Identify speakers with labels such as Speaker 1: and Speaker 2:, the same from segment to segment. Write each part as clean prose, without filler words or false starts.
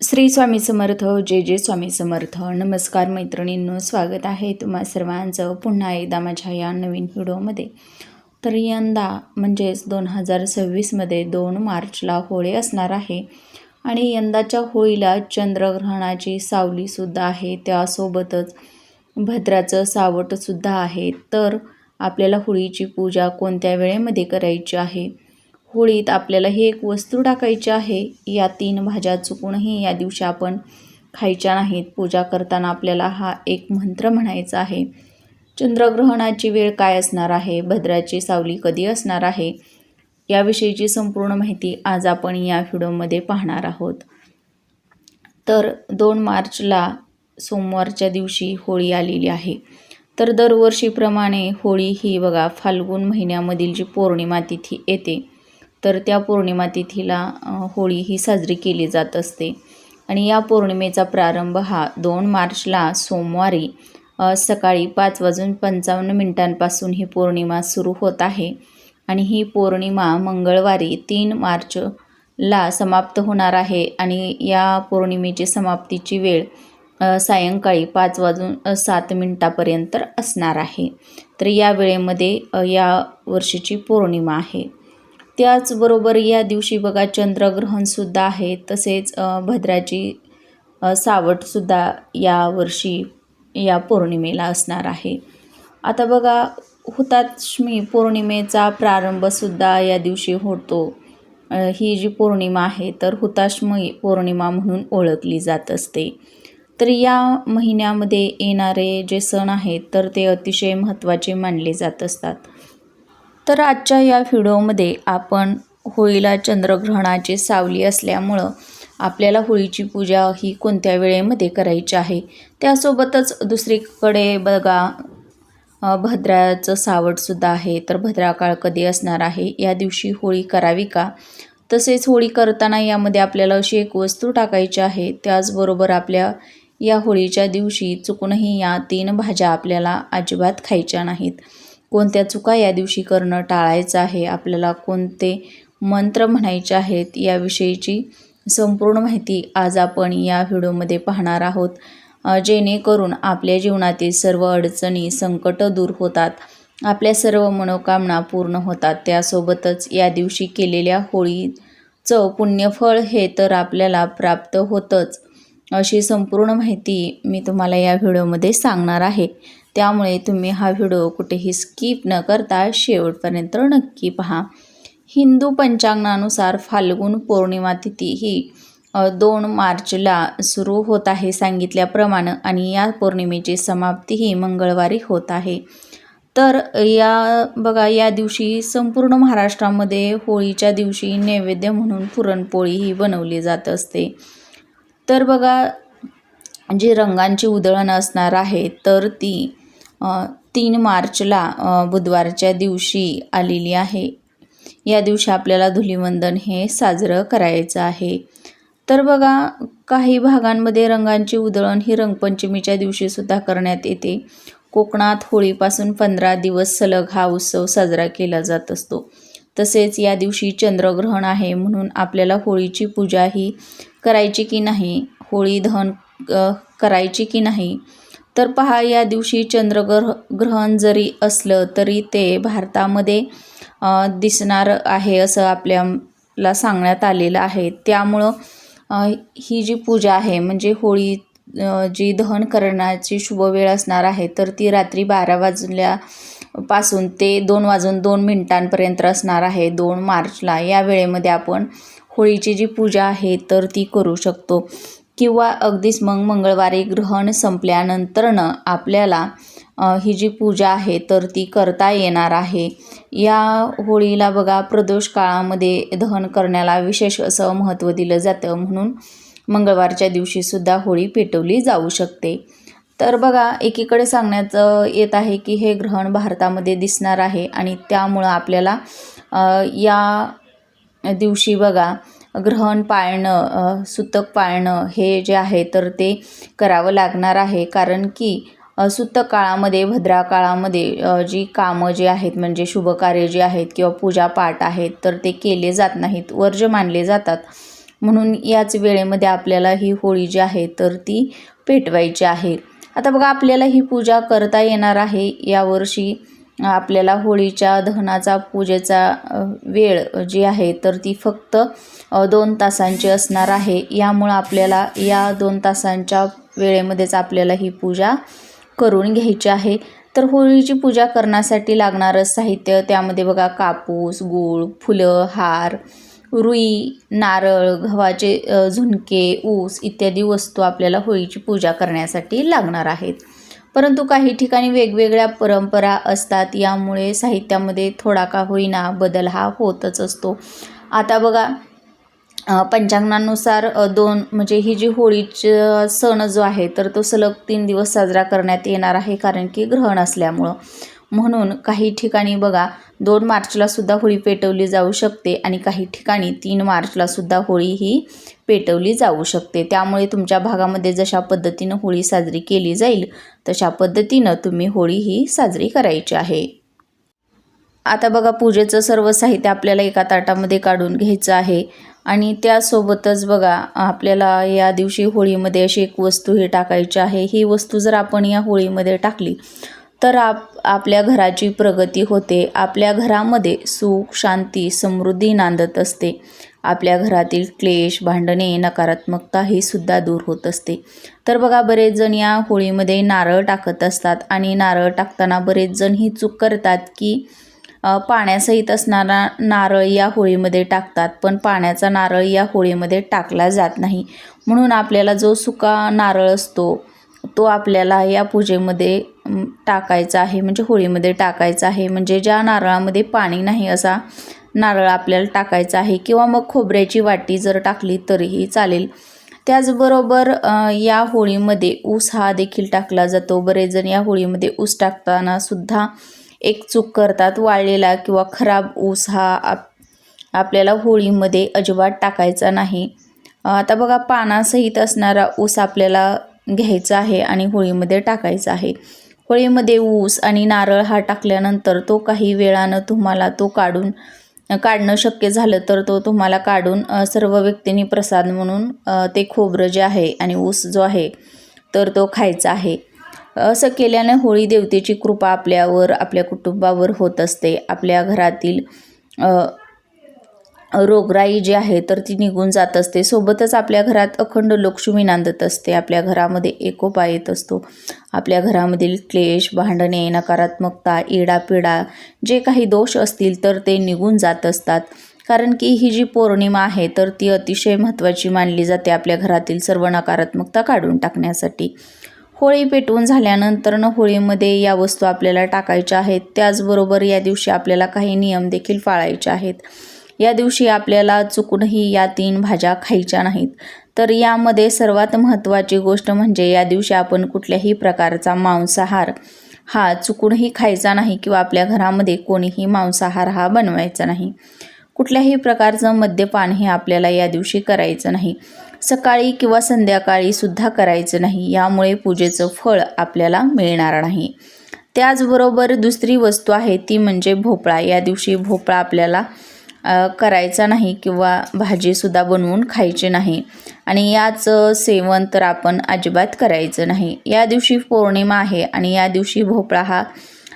Speaker 1: श्री स्वामी समर्थ. जय जय स्वामी समर्थ. नमस्कार मैत्रिणींनो, स्वागत आहे तुम्हा सर्वांचं पुन्हा एकदा माझ्या या नवीन व्हिडिओमध्ये. तर यंदा म्हणजेच 2026मध्ये 2 मार्चला होळी असणार आहे आणि यंदाच्या होळीला चंद्रग्रहणाची सावलीसुद्धा आहे, त्यासोबतच भद्राचं सावटसुद्धा आहे. तर आपल्याला होळीची पूजा कोणत्या वेळेमध्ये करायची आहे, होळीत आपल्याला ही एक वस्तू टाकायची आहे, या 3 भाज्या चुकूनही या दिवशी आपण खायच्या नाहीत. पूजा करताना आपल्याला हा एक मंत्र म्हणायचा आहे. चंद्रग्रहणाची वेळ काय असणार आहे, भद्राची सावली कधी असणार आहे, याविषयीची संपूर्ण माहिती आज आपण या व्हिडिओमध्ये पाहणार आहोत. तर 2 मार्चला सोमवारच्या दिवशी होळी आलेली आहे. तर दरवर्षीप्रमाणे होळी ही बघा फाल्गुन महिन्यामधील जी पौर्णिमा तिथी येते, तर त्या पौर्णिमा तिथीला होळी ही साजरी केली जात असते. आणि या पौर्णिमेचा प्रारंभ हा 2 मार्चला सोमवारी सकाळी 5:55 ही पौर्णिमा सुरू होत आहे. आणि ही पौर्णिमा मंगळवारी 3 मार्चला समाप्त होणार आहे. आणि या पौर्णिमेची समाप्तीची वेळ सायंकाळी 5:07 असणार आहे. तर या वेळेमध्ये या वर्षीची पौर्णिमा आहे. त्याचबरोबर या दिवशी बघा चंद्रग्रहणसुद्धा आहे, तसेच भद्राची सावटसुद्धा यावर्षी या पौर्णिमेला असणार आहे. आता बघा हुतात्मा पौर्णिमेचा प्रारंभसुद्धा या दिवशी होतो. ही जी पौर्णिमा आहे तर हुतात्मा पौर्णिमा म्हणून ओळखली जात असते. तर या महिन्यामध्ये येणारे जे सण आहेत तर ते अतिशय महत्त्वाचे मानले जात असतात. तर आजच्या या व्हिडिओमध्ये आपण होळीला चंद्रग्रहणाची सावली असल्यामुळं आपल्याला होळीची पूजा ही कोणत्या वेळेमध्ये करायची आहे, त्यासोबतच दुसरीकडे बघा भद्राचं सावटसुद्धा आहे. तर भद्राकाळ कधी असणार आहे, या दिवशी होळी करावी का, तसेच होळी करताना यामध्ये आपल्याला अशी एक वस्तू टाकायची आहे. त्याचबरोबर आपल्या या होळीच्या दिवशी चुकूनही या 3 भाज्या आपल्याला अजिबात खायच्या नाहीत. कोणत्या चुका या दिवशी करणं टाळायचं आहे, आपल्याला कोणते मंत्र म्हणायचे आहेत, याविषयीची संपूर्ण माहिती आज आपण या व्हिडिओमध्ये पाहणार आहोत. जेणेकरून आपल्या जीवनातील सर्व अडचणी संकट दूर होतात, आपल्या सर्व मनोकामना पूर्ण होतात. त्यासोबतच या दिवशी केलेल्या होळीचं पुण्यफळ हे तर आपल्याला प्राप्त होतंच, अशी संपूर्ण माहिती मी तुम्हाला या व्हिडिओमध्ये सांगणार आहे. त्यामुळे तुम्ही हा व्हिडिओ कुठेही स्किप न करता शेवटपर्यंत नक्की पहा. हिंदू पंचांगानुसार फाल्गुन पौर्णिमा तिथी ही 2 मार्चला सुरू होत आहे सांगितल्याप्रमाणे, आणि या पौर्णिमेची समाप्ती ही मंगळवारी होत आहे. तर या दिवशी संपूर्ण महाराष्ट्रामध्ये होळीच्या दिवशी नैवेद्य म्हणून पुरणपोळी ही बनवली जात असते. तर बघा जी रंगांची उधळण असणार आहे तर ती 3 मार्चला बुधवारच्या दिवशी आलेली आहे. या दिवशी आपल्याला धुलीवंदन हे साजरं करायचं आहे. तर बघा काही भागांमध्ये रंगांची उधळण ही रंगपंचमीच्या दिवशीसुद्धा करण्यात येते. कोकणात होळीपासून 15 दिवस सलग हा उत्सव साजरा केला जात असतो. तसेच या दिवशी चंद्रग्रहण आहे, म्हणून आपल्याला होळीची पूजा ही करायची की नाही, होळी दहन करायची की नाही, तर पहा या दिवशी चंद्रग्रहण जरी असलं तरी ते भारतामध्ये दिसणार आहे असं आपल्याला सांगण्यात आलेलं आहे. त्यामुळं ही जी पूजा आहे म्हणजे होळी जी दहन करण्याची शुभ वेळ असणार आहे तर ती रात्री 12 वाजल्यापासून ते 2:02 असणार आहे 2 मार्चला. या वेळेमध्ये आपण होळीची जी पूजा आहे तर ती करू शकतो, किंवा अगदीच मग मंगळवारी ग्रहण संपल्यानंतरनं आपल्याला ही जी पूजा आहे तर ती करता येणार आहे. या होळीला बघा प्रदोष काळामध्ये दहन करण्याला विशेष असं महत्त्व दिलं जातं, म्हणून मंगळवारच्या दिवशीसुद्धा होळी पेटवली जाऊ शकते. तर बघा एकीकडे सांगण्यात येत आहे की हे ग्रहण भारतामध्ये दिसणार आहे आणि त्यामुळं आपल्याला या दिवशी बघा ग्रहण पाळणं, सुतक पाळणं हे जे आहे तर ते करावं लागणार आहे. कारण की सुतक काळामध्ये भद्रा काळामध्ये जी कामं जी आहेत म्हणजे शुभकार्य जे आहेत किंवा पूजापाठ आहेत तर ते केले जात नाहीत, वर्ज्य मानले जातात. म्हणून याच वेळेमध्ये आपल्याला ही होळी जी आहे तर ती पेटवायची आहे. आता बघा आपल्याला ही पूजा करता येणार आहे. यावर्षी आपल्याला होळीच्या दहनाचा पूजेचा वेळ जी आहे तर ती फक्त 2 तासांची असणार आहे. यामुळं आपल्याला या 2 तासांच्या वेळेमध्येच आपल्याला ही पूजा करून घ्यायची आहे. तर होळीची पूजा करण्यासाठी लागणारं साहित्य त्यामध्ये बघा कापूस, गूळ, फुलं, हार, रुई, नारळ, गव्हाचे झुणके, ऊस इत्यादी वस्तू आपल्याला होळीची पूजा करण्यासाठी लागणार आहेत. परंतु काही ठिकाणी वेगवेगळ्या परंपरा असतात, यामुळे साहित्यामध्ये थोडा का होईना बदल हा होतच असतो. आता बघा पंचांगानुसार म्हणजे ही जी होळीचा सण जो आहे तर तो सलग 3 दिवस साजरा करण्यात येणार आहे, कारण की ग्रहण असल्यामुळं. म्हणून काही ठिकाणी बघा 2 मार्चला सुद्धा होळी पेटवली जाऊ शकते आणि काही ठिकाणी 3 मार्चला सुद्धा होळी ही पेटवली जाऊ शकते. त्यामुळे तुमच्या भागामध्ये जशा पद्धतीनं होळी साजरी केली जाईल तशा पद्धतीनं तुम्ही होळी ही साजरी करायची आहे. आता बघा पूजेचं सर्व साहित्य आपल्याला एका ताटामध्ये काढून घ्यायचं आहे आणि त्यासोबतच बघा आपल्याला या दिवशी होळीमध्ये अशी एक वस्तू ही टाकायची आहे. ही वस्तू जर आपण या होळीमध्ये टाकली तर आपल्या घराची प्रगती होते. आपल्या घरामध्ये सुख, शांती, समृद्धी नांदत असते. आपल्या घरातील क्लेश, भांडणे, नकारात्मकता ही सुद्धा दूर होत असते. तर बघा बरेच जण या होळीमध्ये नारळ टाकत असतात आणि नारळ टाकताना बरेच जण ही चूक करतात की पाण्यासहित असणारा नारळ या होळीमध्ये टाकतात, पण पाण्याचा नारळ या होळीमध्ये टाकला जात नाही. म्हणून आपल्याला जो सुका नारळ असतो तो आपल्याला या पूजेमध्ये टाकायचा आहे, म्हणजे होळीमध्ये टाकायचा आहे. म्हणजे ज्या नारळामध्ये पाणी नाही असा नारळ आपल्याला टाकायचा आहे, किंवा मग खोबऱ्याची वाटी जर टाकली तरीही चालेल. त्याचबरोबर या होळीमध्ये ऊस हा देखील टाकला जातो. बरेच जण या होळीमध्ये ऊस टाकताना सुद्धा एक चूक करतात. वाळलेला किंवा खराब ऊस हा आपल्याला होळीमध्ये अजिबात टाकायचा नाही. आता बघा पानासहित असणारा ऊस आपल्याला घ्यायचा आहे आणि होळीमध्ये टाकायचा आहे. होळीमध्ये ऊस आणि नारळ हा टाकल्यानंतर तो काही वेळानं तुम्हाला तो काढणं शक्य झालं तर तो तुम्हाला काढून सर्व व्यक्तींनी प्रसाद म्हणून ते खोबरं जे आहे आणि ऊस जो आहे तर तो खायचा आहे. असं केल्याने होळी देवतेची कृपा आपल्यावर, आपल्या कुटुंबावर होत असते. आपल्या घरातील रोगराई जी आहे तर ती निघून जात असते. सोबतच आपल्या घरात अखंड लक्ष्मी नांदत असते. आपल्या घरामध्ये एकोपा येत असतो. आपल्या घरामधील क्लेश, भांडणे, नकारात्मकता, इडापिडा जे काही दोष असतील तर ते निघून जात असतात. कारण की ही जी पौर्णिमा आहे तर ती अतिशय महत्त्वाची मानली जाते आपल्या घरातील सर्व नकारात्मकता काढून टाकण्यासाठी. होळी पेटवून झाल्यानंतर होळीमध्ये या वस्तू आपल्याला टाकायच्या आहेत. त्याचबरोबर या दिवशी आपल्याला काही नियम देखील पाळायचे आहेत. या दिवशी आपल्याला चुकूनही या 3 भाज्या खायच्या नाहीत. तर यामध्ये सर्वात महत्त्वाची गोष्ट म्हणजे या दिवशी आपण कुठल्याही प्रकारचा मांसाहार हा चुकूनही खायचा नाही, किंवा आपल्या घरामध्ये कोणीही मांसाहार हा बनवायचा नाही. कुठल्याही प्रकारचं मद्यपान हे आपल्याला या दिवशी करायचं नाही. सकाळी किंवा संध्याकाळी सुद्धा करायचं नाही. यामुळे पूजेचं फळ आपल्याला मिळणार नाही. त्याचबरोबर दुसरी वस्तू आहे ती म्हणजे भोपळा. या दिवशी भोपळा आपल्याला करायचा नाही किंवा भाजीसुद्धा बनवून खायची नाही आणि याचं सेवन तर आपण अजिबात करायचं नाही. या दिवशी पौर्णिमा आहे आणि या दिवशी भोपळा हा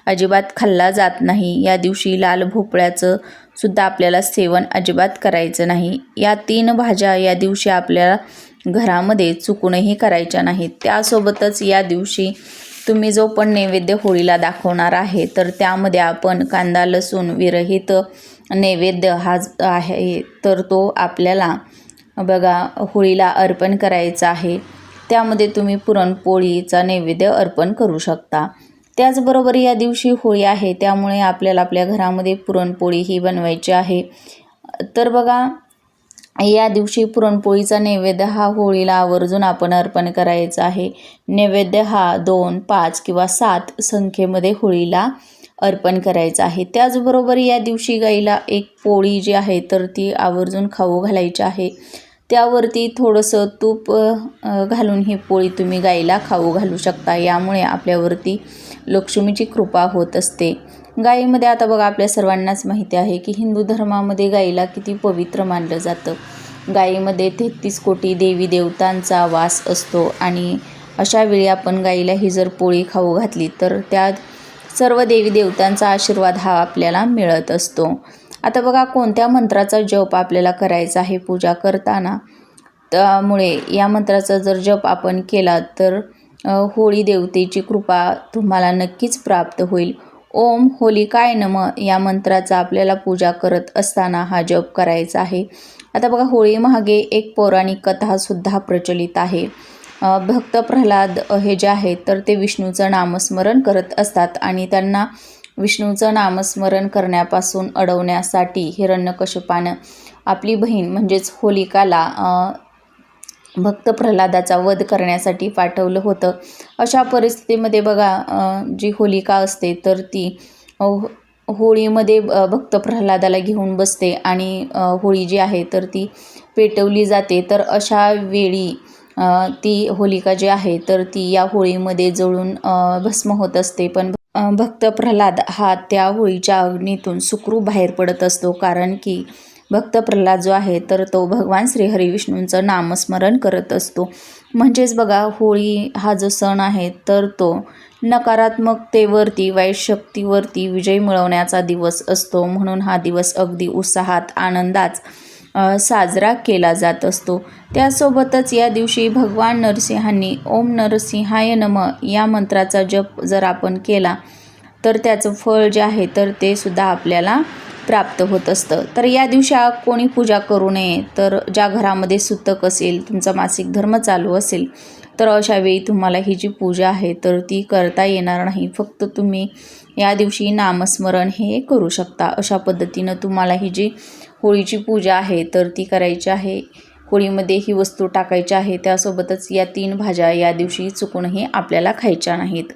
Speaker 1: अजिबात खाल्ला जात नाही. या दिवशी लाल भोपळ्याचं सुद्धा आपल्याला सेवन अजिबात करायचं नाही. या 3 भाज्या या दिवशी आपल्याला घरामध्ये चुकूनही करायच्या नाहीत. त्यासोबतच या दिवशी तुम्ही जो पण नैवेद्य होळीला दाखवणार आहे तर त्यामध्ये आपण कांदा लसूण विरहित नैवेद्य हा आहे तर तो आपल्याला बघा होळीला अर्पण करायचा आहे. त्यामध्ये तुम्ही पुरणपोळीचा नैवेद्य अर्पण करू शकता. त्याचबरोबर या दिवशी होळी आहे त्यामुळे आपल्याला आपल्या घरामध्ये पुरणपोळी ही बनवायची आहे. तर बघा या दिवशी पुरणपोळीचा नैवेद्य हा होळीला आवर्जून आपण अर्पण करायचा आहे. नैवेद्य हा 2, 5 किंवा 7 संख्येमध्ये होळीला अर्पण करायचं आहे. त्याचबरोबर या दिवशी गाईला एक पोळी जी आहे तर ती आवर्जून खाऊ घालायची आहे. त्यावरती थोडंसं तूप घालून ही पोळी तुम्ही गाईला खाऊ घालू शकता. यामुळे आपल्यावरती लक्ष्मीची कृपा होत असते. गाईमध्ये आता बघा आपल्या सर्वांनाच माहिती आहे की हिंदू धर्मामध्ये गाईला किती पवित्र मानलं जातं. गायीमध्ये 33 कोटी देवी देवतांचा वास असतो आणि अशा वेळी आपण गाईला ही जर पोळी खाऊ घातली तर त्या सर्व देवी देवतांचा आशीर्वाद हा आपल्याला मिळत असतो. आता बघा कोणत्या मंत्राचा जप आपल्याला करायचा आहे पूजा करताना. त्यामुळे या मंत्राचा जर जप आपण केला तर होळी देवतेची कृपा तुम्हाला नक्कीच प्राप्त होईल. ओम होलिकाय नमः या मंत्राचा आपल्याला पूजा करत असताना हा जप करायचा आहे. आता बघा होळी मागे एक पौराणिक कथासुद्धा प्रचलित आहे. भक्त प्रल्हाद हे जे आहेत तर ते विष्णूचं नामस्मरण करत असतात आणि त्यांना विष्णूचं नामस्मरण करण्यापासून अडवण्यासाठी हिरण्यकश्यपानं आपली बहीण म्हणजेच होलिकाला भक्त प्रल्हादाचा वध करण्यासाठी पाठवलं होतं. अशा परिस्थितीमध्ये बघा जी होलिका असते तर ती होळीमध्ये भक्त प्रल्हादाला घेऊन बसते आणि होळी जी आहे तर ती पेटवली जाते. तर अशा वेळी ती होलिका जी आहे तर ती या होळीमध्ये जळून भस्म होत असते. पण भक्त प्रल्हाद हा त्या होळीच्या अग्नीतून सुखरूप बाहेर पडत असतो, कारण की भक्त प्रल्हाद जो आहे तर तो भगवान श्रीहरी विष्णूंचं नामस्मरण करत असतो. म्हणजेच बघा होळी हा जो सण आहे तर तो नकारात्मकतेवरती वाईट शक्तीवरती विजय मिळवण्याचा दिवस असतो. म्हणून हा दिवस अगदी उत्साहात आनंदात साजरा केला जात असतो. त्यासोबतच या दिवशी भगवान नरसिंहांनी ओम नरसिंहाय नमः या मंत्राचा जप जर आपण केला तर त्याचं फळ जे आहे तर ते सुद्धा आपल्याला प्राप्त होत असतं. तर या दिवशी कोणी पूजा करू नये. तर ज्या घरामध्ये सुतक असेल, तुमचा मासिक धर्म चालू असेल तर अशा वेळी तुम्हाला ही जी पूजा आहे तर ती करता येणार नाही. फक्त तुम्ही या दिवशी नामस्मरण हे करू शकता. अशा पद्धतीनं तुम्हाला ही जी होळीची पूजा आहे तर ती करायची आहे. होळीमध्ये ही वस्तू टाकायची आहे. त्यासोबतच या 3 भाज्या या दिवशी चुकूनही आपल्याला खायच्या नाहीत.